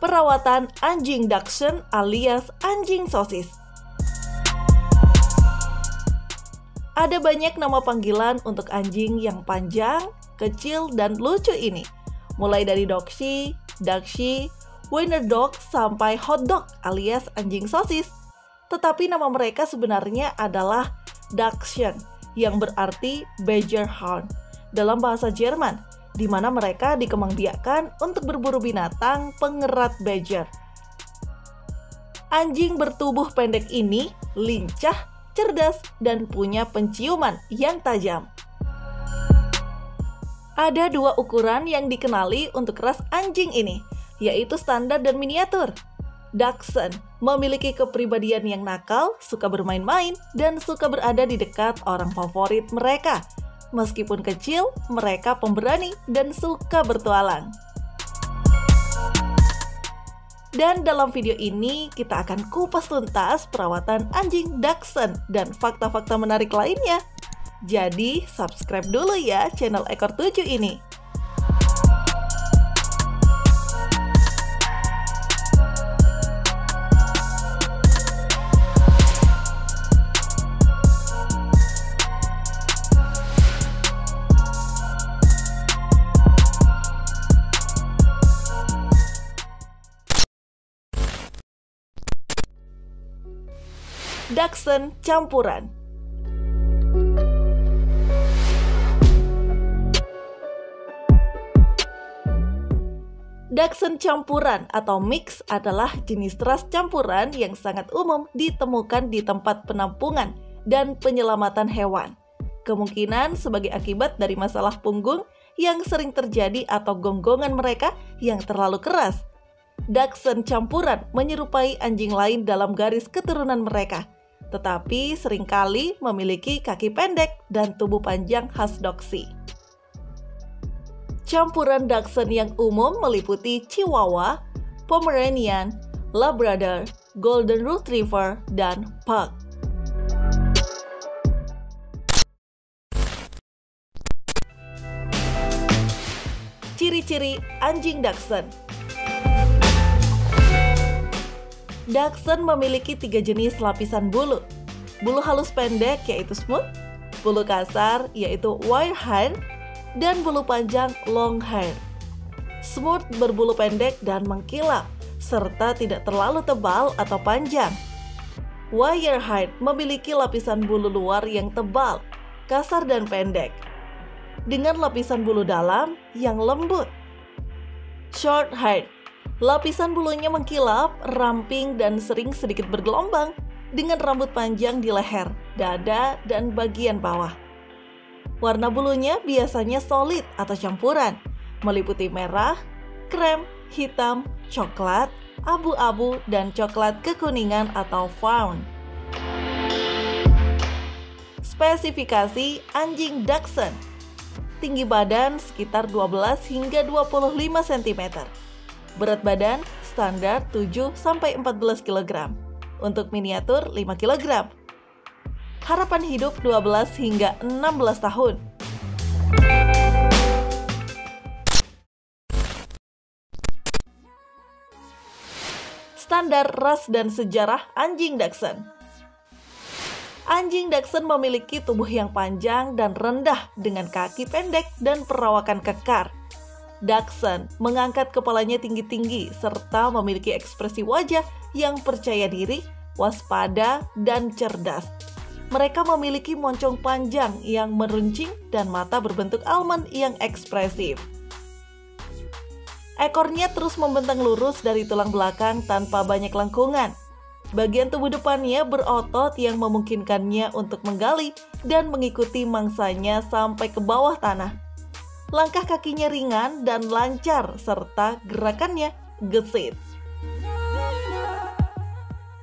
Perawatan anjing Dachshund alias anjing sosis. Ada banyak nama panggilan untuk anjing yang panjang, kecil, dan lucu ini. Mulai dari Doxy, Daxy, Wiener Dog, sampai Hot Dog alias anjing sosis. Tetapi nama mereka sebenarnya adalah Dachshund, yang berarti Badger Hound dalam bahasa Jerman, di mana mereka dikembangbiakkan untuk berburu binatang pengerat badger. Anjing bertubuh pendek ini lincah, cerdas, dan punya penciuman yang tajam. Ada dua ukuran yang dikenali untuk ras anjing ini, yaitu standar dan miniatur. Dachshund memiliki kepribadian yang nakal, suka bermain-main, dan suka berada di dekat orang favorit mereka. Meskipun kecil, mereka pemberani dan suka bertualang. Dan dalam video ini, kita akan kupas tuntas perawatan anjing Dachshund dan fakta-fakta menarik lainnya. Jadi, subscribe dulu ya channel Ekor 7 ini. Dachshund campuran. Dachshund campuran atau mix adalah jenis ras campuran yang sangat umum ditemukan di tempat penampungan dan penyelamatan hewan. Kemungkinan sebagai akibat dari masalah punggung yang sering terjadi atau gonggongan mereka yang terlalu keras. Dachshund campuran menyerupai anjing lain dalam garis keturunan mereka, tetapi seringkali memiliki kaki pendek dan tubuh panjang khas Doxy. Campuran Dachshund yang umum meliputi Chihuahua, Pomeranian, Labrador, Golden Retriever, dan Pug. Ciri-ciri anjing Dachshund. Dachshund memiliki 3 jenis lapisan bulu. Bulu halus pendek yaitu smooth, bulu kasar yaitu wire hair, dan bulu panjang long hair. Smooth berbulu pendek dan mengkilap, serta tidak terlalu tebal atau panjang. Wire hair memiliki lapisan bulu luar yang tebal, kasar dan pendek, dengan lapisan bulu dalam yang lembut. Short hair, lapisan bulunya mengkilap, ramping, dan sering sedikit bergelombang, dengan rambut panjang di leher, dada, dan bagian bawah. Warna bulunya biasanya solid atau campuran, meliputi merah, krem, hitam, coklat, abu-abu, dan coklat kekuningan atau fawn. Spesifikasi anjing Dachshund. Tinggi badan sekitar 12 hingga 25 cm. Berat badan standar 7-14 kg. Untuk miniatur 5 kg. Harapan hidup 12 hingga 16 tahun. Standar ras dan sejarah anjing Dachshund. Anjing Dachshund memiliki tubuh yang panjang dan rendah dengan kaki pendek dan perawakan kekar. Dachshund mengangkat kepalanya tinggi-tinggi serta memiliki ekspresi wajah yang percaya diri, waspada, dan cerdas. Mereka memiliki moncong panjang yang meruncing dan mata berbentuk almond yang ekspresif. Ekornya terus membentang lurus dari tulang belakang tanpa banyak lengkungan. Bagian tubuh depannya berotot yang memungkinkannya untuk menggali dan mengikuti mangsanya sampai ke bawah tanah. Langkah kakinya ringan dan lancar serta gerakannya gesit.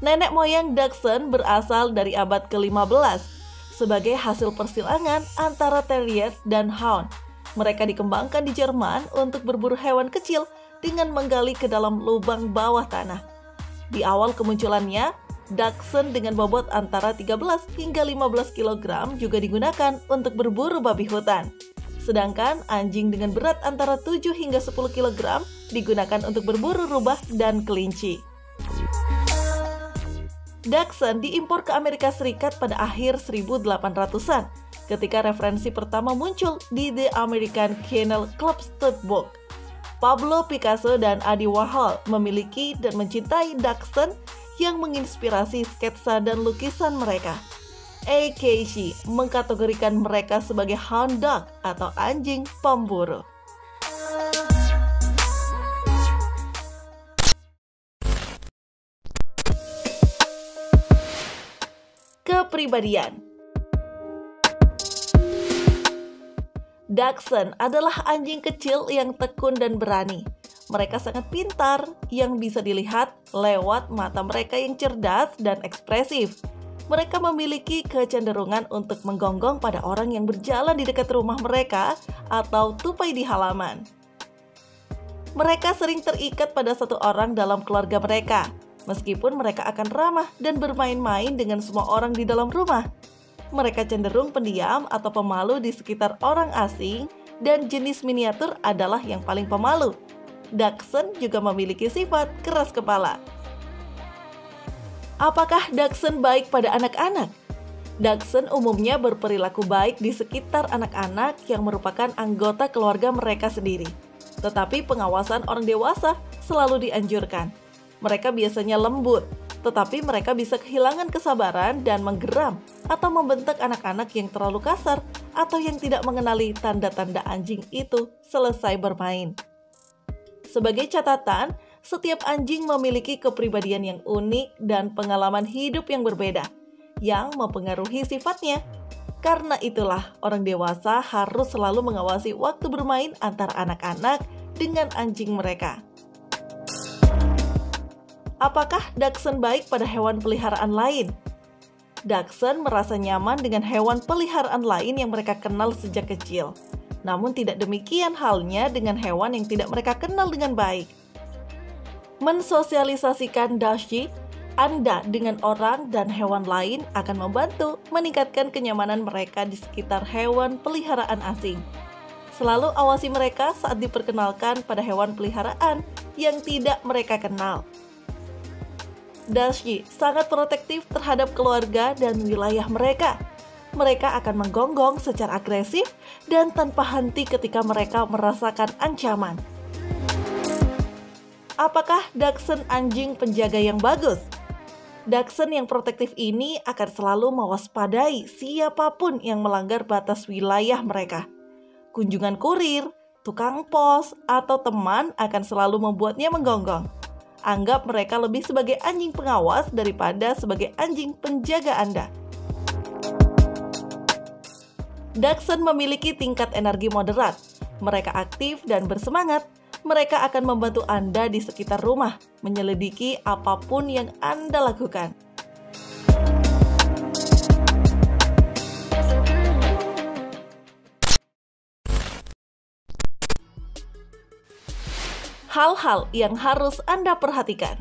Nenek moyang Dachshund berasal dari abad ke-15 sebagai hasil persilangan antara terrier dan hound. Mereka dikembangkan di Jerman untuk berburu hewan kecil dengan menggali ke dalam lubang bawah tanah. Di awal kemunculannya, Dachshund dengan bobot antara 13 hingga 15 kg juga digunakan untuk berburu babi hutan. Sedangkan anjing dengan berat antara 7 hingga 10 kg digunakan untuk berburu rubah dan kelinci. Dachshund diimpor ke Amerika Serikat pada akhir 1800-an ketika referensi pertama muncul di The American Kennel Club Book. Pablo Picasso dan Andy Warhol memiliki dan mencintai Dachshund yang menginspirasi sketsa dan lukisan mereka. A.K.C. mengkategorikan mereka sebagai hound dog atau anjing pemburu. Kepribadian. Dachshund adalah anjing kecil yang tekun dan berani. Mereka sangat pintar, yang bisa dilihat lewat mata mereka yang cerdas dan ekspresif. Mereka memiliki kecenderungan untuk menggonggong pada orang yang berjalan di dekat rumah mereka atau tupai di halaman. Mereka sering terikat pada satu orang dalam keluarga mereka, meskipun mereka akan ramah dan bermain-main dengan semua orang di dalam rumah. Mereka cenderung pendiam atau pemalu di sekitar orang asing, dan jenis miniatur adalah yang paling pemalu. Dachshund juga memiliki sifat keras kepala. Apakah Dachshund baik pada anak-anak? Dachshund umumnya berperilaku baik di sekitar anak-anak yang merupakan anggota keluarga mereka sendiri. Tetapi pengawasan orang dewasa selalu dianjurkan. Mereka biasanya lembut, tetapi mereka bisa kehilangan kesabaran dan menggeram atau membentak anak-anak yang terlalu kasar atau yang tidak mengenali tanda-tanda anjing itu selesai bermain. Sebagai catatan, setiap anjing memiliki kepribadian yang unik dan pengalaman hidup yang berbeda, yang mempengaruhi sifatnya. Karena itulah, orang dewasa harus selalu mengawasi waktu bermain antara anak-anak dengan anjing mereka. Apakah Dachshund baik pada hewan peliharaan lain? Dachshund merasa nyaman dengan hewan peliharaan lain yang mereka kenal sejak kecil. Namun tidak demikian halnya dengan hewan yang tidak mereka kenal dengan baik. Mensosialisasikan Dashi Anda dengan orang dan hewan lain akan membantu meningkatkan kenyamanan mereka di sekitar hewan peliharaan asing. Selalu awasi mereka saat diperkenalkan pada hewan peliharaan yang tidak mereka kenal. Dashi sangat protektif terhadap keluarga dan wilayah mereka. Mereka akan menggonggong secara agresif dan tanpa henti ketika mereka merasakan ancaman. Apakah Dachshund anjing penjaga yang bagus? Dachshund yang protektif ini akan selalu mewaspadai siapapun yang melanggar batas wilayah mereka. Kunjungan kurir, tukang pos, atau teman akan selalu membuatnya menggonggong. Anggap mereka lebih sebagai anjing pengawas daripada sebagai anjing penjaga Anda. Dachshund memiliki tingkat energi moderat. Mereka aktif dan bersemangat. Mereka akan membantu Anda di sekitar rumah, menyelidiki apapun yang Anda lakukan. Hal-hal yang harus Anda perhatikan.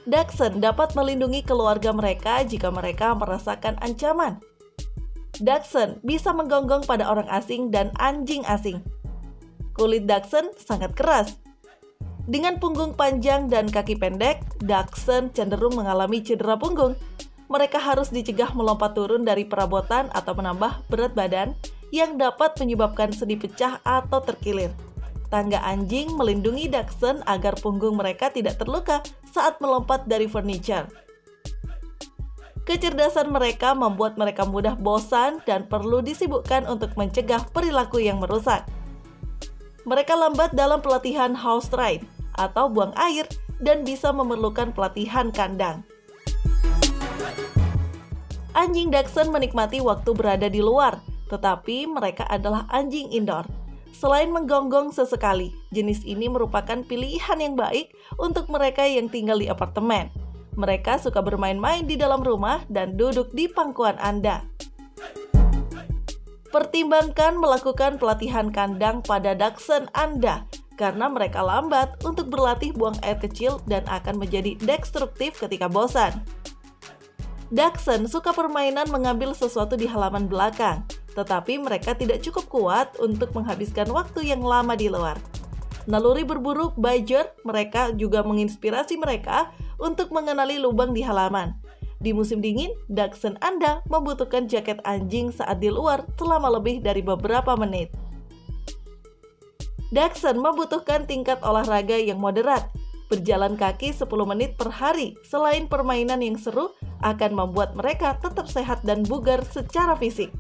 Dachshund dapat melindungi keluarga mereka jika mereka merasakan ancaman. Dachshund bisa menggonggong pada orang asing dan anjing asing. Kulit Dachshund sangat keras. Dengan punggung panjang dan kaki pendek, Dachshund cenderung mengalami cedera punggung. Mereka harus dicegah melompat turun dari perabotan atau menambah berat badan yang dapat menyebabkan sendi pecah atau terkilir. Tangga anjing melindungi Dachshund agar punggung mereka tidak terluka saat melompat dari furniture. Kecerdasan mereka membuat mereka mudah bosan dan perlu disibukkan untuk mencegah perilaku yang merusak. Mereka lambat dalam pelatihan house train atau buang air dan bisa memerlukan pelatihan kandang. Anjing Dachshund menikmati waktu berada di luar, tetapi mereka adalah anjing indoor. Selain menggonggong sesekali, jenis ini merupakan pilihan yang baik untuk mereka yang tinggal di apartemen. Mereka suka bermain-main di dalam rumah dan duduk di pangkuan Anda. Pertimbangkan melakukan pelatihan kandang pada Dachshund Anda karena mereka lambat untuk berlatih buang air kecil dan akan menjadi destruktif ketika bosan. Dachshund suka permainan mengambil sesuatu di halaman belakang, tetapi mereka tidak cukup kuat untuk menghabiskan waktu yang lama di luar. Naluri berburu Badger mereka juga menginspirasi mereka untuk mengenali lubang di halaman. Di musim dingin, Dachshund Anda membutuhkan jaket anjing saat di luar selama lebih dari beberapa menit. Dachshund membutuhkan tingkat olahraga yang moderat. Berjalan kaki 10 menit per hari selain permainan yang seru akan membuat mereka tetap sehat dan bugar secara fisik.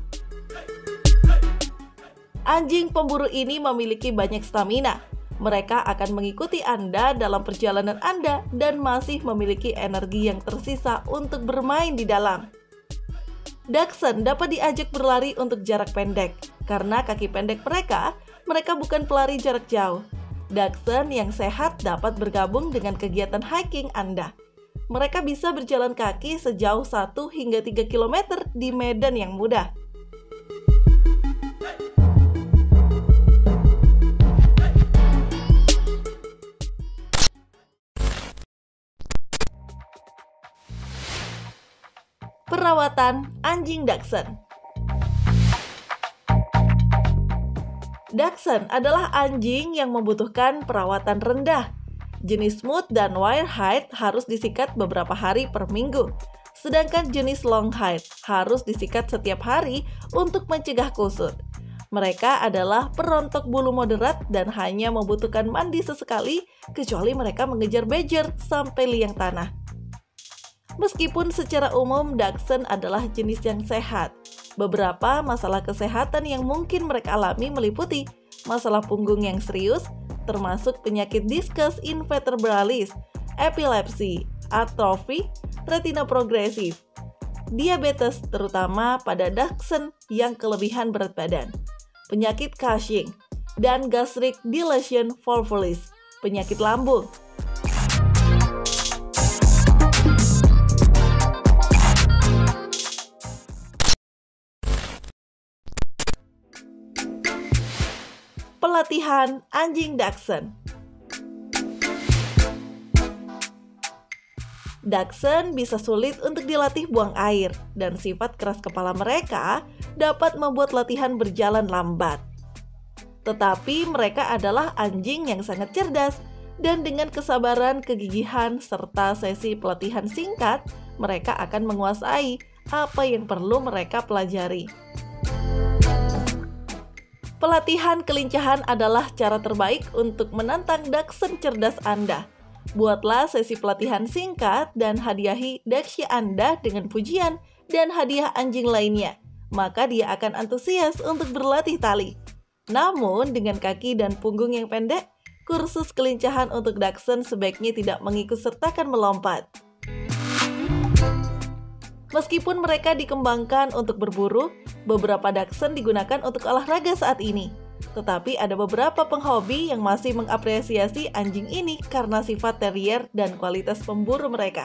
Anjing pemburu ini memiliki banyak stamina. Mereka akan mengikuti Anda dalam perjalanan Anda dan masih memiliki energi yang tersisa untuk bermain di dalam. Dachshund dapat diajak berlari untuk jarak pendek. Karena kaki pendek mereka bukan pelari jarak jauh. Dachshund yang sehat dapat bergabung dengan kegiatan hiking Anda. Mereka bisa berjalan kaki sejauh 1 hingga 3 km di medan yang mudah. Perawatan anjing Dachshund. Dachshund adalah anjing yang membutuhkan perawatan rendah. Jenis Smooth dan Wire-Haired harus disikat beberapa hari per minggu. Sedangkan jenis Long-Haired harus disikat setiap hari untuk mencegah kusut. Mereka adalah perontok bulu moderat dan hanya membutuhkan mandi sesekali, kecuali mereka mengejar Badger sampai liang tanah. Meskipun secara umum Dachshund adalah jenis yang sehat, beberapa masalah kesehatan yang mungkin mereka alami meliputi masalah punggung yang serius, termasuk penyakit diskus invertebralis, epilepsi, atrofi, retina progresif, diabetes terutama pada Dachshund yang kelebihan berat badan, penyakit Cushing, dan gastric dilation volvulus, penyakit lambung. Pelatihan anjing Dachshund. Dachshund bisa sulit untuk dilatih buang air, dan sifat keras kepala mereka dapat membuat latihan berjalan lambat. Tetapi mereka adalah anjing yang sangat cerdas, dan dengan kesabaran, kegigihan, serta sesi pelatihan singkat, mereka akan menguasai apa yang perlu mereka pelajari. Pelatihan kelincahan adalah cara terbaik untuk menantang Dachshund cerdas Anda. Buatlah sesi pelatihan singkat dan hadiahi Dachshund Anda dengan pujian dan hadiah anjing lainnya. Maka dia akan antusias untuk berlatih tali. Namun, dengan kaki dan punggung yang pendek, kursus kelincahan untuk Dachshund sebaiknya tidak mengikutsertakan melompat. Meskipun mereka dikembangkan untuk berburu, beberapa Dachshund digunakan untuk olahraga saat ini. Tetapi ada beberapa penghobi yang masih mengapresiasi anjing ini karena sifat terrier dan kualitas pemburu mereka.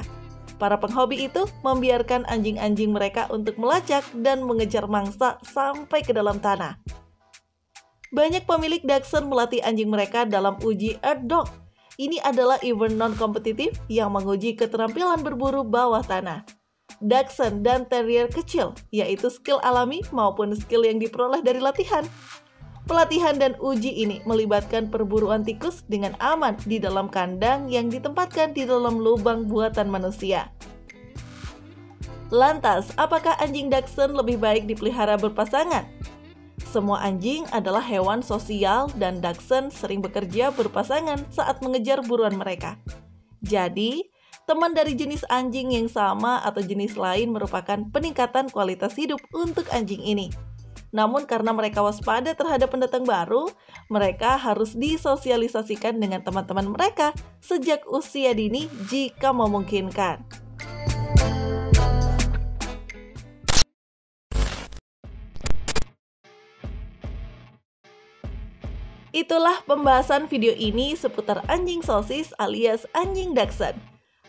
Para penghobi itu membiarkan anjing-anjing mereka untuk melacak dan mengejar mangsa sampai ke dalam tanah. Banyak pemilik Dachshund melatih anjing mereka dalam uji Earth Dog. Ini adalah event non-kompetitif yang menguji keterampilan berburu bawah tanah. Dachshund dan Terrier kecil, yaitu skill alami maupun skill yang diperoleh dari latihan. Pelatihan dan uji ini melibatkan perburuan tikus dengan aman di dalam kandang yang ditempatkan di dalam lubang buatan manusia. Lantas, apakah anjing Dachshund lebih baik dipelihara berpasangan? Semua anjing adalah hewan sosial dan Dachshund sering bekerja berpasangan saat mengejar buruan mereka. Jadi, teman dari jenis anjing yang sama atau jenis lain merupakan peningkatan kualitas hidup untuk anjing ini. Namun karena mereka waspada terhadap pendatang baru, mereka harus disosialisasikan dengan teman-teman mereka sejak usia dini jika memungkinkan. Itulah pembahasan video ini seputar anjing sosis alias anjing Dachshund.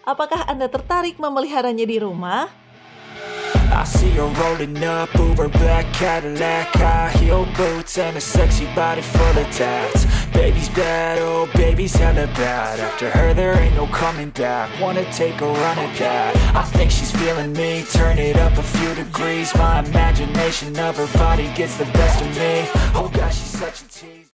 Apakah Anda tertarik memeliharanya di rumah? I see her rolling up, Uber black Cadillac, high heel boots and a sexy body full of tats. Baby's bad, oh baby's hella bad. After her there ain't no coming back. Wanna take a run at that. I think she's feeling me. Turn it up a few degrees. My imagination of her body gets the best of me. Oh gosh, she's such a tease.